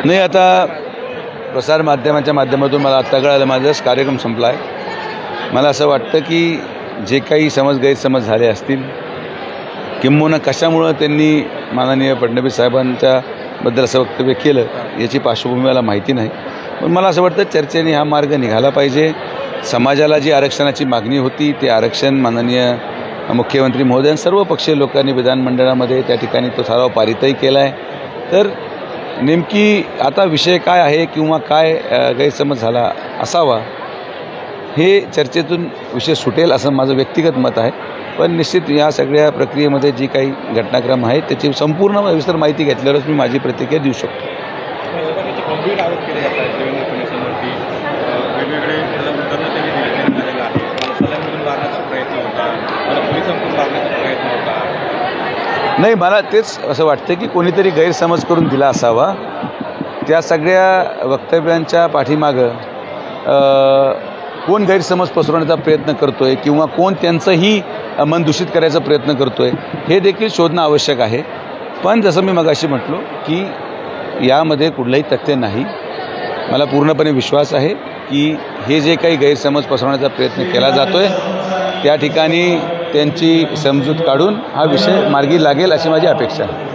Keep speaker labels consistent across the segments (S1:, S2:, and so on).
S1: नाही, आता प्रसार माध्यमांच्या माध्यमातून मला आत्ता कळालं माझाच कार्यक्रम संपला आहे। मला असं वाटतं की जे काही गैरसमज झाले असतील किंबहुना कशामुळं त्यांनी माननीय फडणवीस साहेबांच्याबद्दल असं वक्तव्य केलं याची पार्श्वभूमी मला माहिती नाही, पण मला असं वाटतं चर्चेने हा मार्ग निघाला पाहिजे। समाजाला जी आरक्षणाची मागणी होती ते आरक्षण माननीय मुख्यमंत्री महोदय सर्व पक्षीय लोकांनी विधानमंडळामध्ये त्या ठिकाणी तो ठराव पारितही केला आहे। तर नेमकी आता विषय काय आहे किंवा काय गैरसमज झाला असावा हे चर्चेतून विषय सुटेल असं माझं व्यक्तिगत मत आहे। पण निश्चित या सगळ्या प्रक्रियेमध्ये जी काही घटनाक्रम आहे त्याची संपूर्ण विस्तार माहिती घेतल्यावरच मी माझी प्रतिक्रिया देऊ शकतो। नाही, मला तेच असं वाटतं की कोणीतरी गैरसमज करून दिला असावा। त्या सगळ्या वक्तव्यांच्या पाठीमागं कोण गैरसमज पसरवण्याचा प्रयत्न करतो आहे किंवा कोण त्यांचंही मन दूषित करायचा प्रयत्न करतो आहे हे देखील शोधणं आवश्यक आहे। पण जसं मी मगाशी म्हटलो की यामध्ये कुठलंही तथ्य नाही। मला पूर्णपणे विश्वास आहे की हे जे काही गैरसमज पसरवण्याचा प्रयत्न केला जातो आहे त्या ठिकाणी त्यांची समजूत काढून हा विषय मार्गी लागेल अशी माझी अपेक्षा आहे।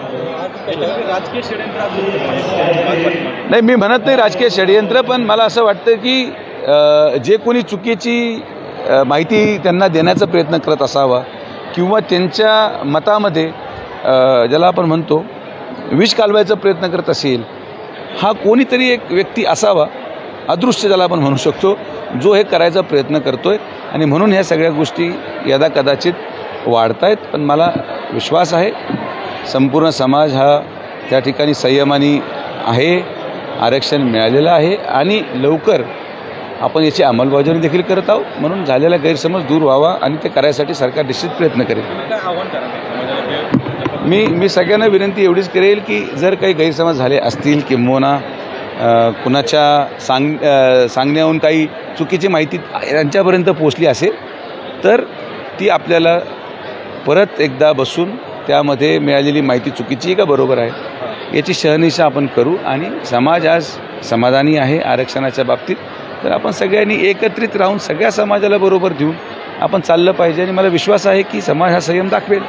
S1: नाही, मी म्हणत नाही राजकीय षडयंत्र, पण मला असं वाटतं की जे कोणी चुकीची माहिती त्यांना देण्याचा प्रयत्न करत असावा किंवा त्यांच्या मतामध्ये ज्याला आपण म्हणतो विष कालवायचा प्रयत्न करत असेल हा कोणीतरी एक व्यक्ती असावा, अदृश्य ज्याला आपण म्हणू शकतो, जो हे करायचा प्रयत्न करतो आहे आणि म्हणून ह्या सगळ्या गोष्टी यदाकदाचित वाढत आहेत। पण मला विश्वास आहे संपूर्ण समाज हा त्या ठिकाणी संयमाने आहे, आरक्षण मिळालेलं आहे आणि लवकर आपण याची अंमलबजावणी देखील करत आहोत। म्हणून झालेला गैरसमज दूर व्हावा आणि ते करायसाठी सरकार निश्चित प्रयत्न करेल। मी सगळ्यांना विनंती एवढीच करेल की जर काही गैरसमज झाले असतील किंबहुना कुणाच्या सांगण्याहून काही चुकीची माहिती त्यांच्यापर्यंत पोचली असेल तर ती आपल्याला परत एकदा बसून त्यामध्ये मिळालेली माहिती चुकीची आहे का बरोबर आहे याची शहानिशा आपण करू आणि समाज आज समाधानी आहे आरक्षणाच्या बाबतीत। तर आपण सगळ्यांनी एकत्रित राहून सगळ्या समाजाला बरोबर घेऊन आपण चाललं पाहिजे आणि मला विश्वास आहे की समाज हा संयम दाखवेल।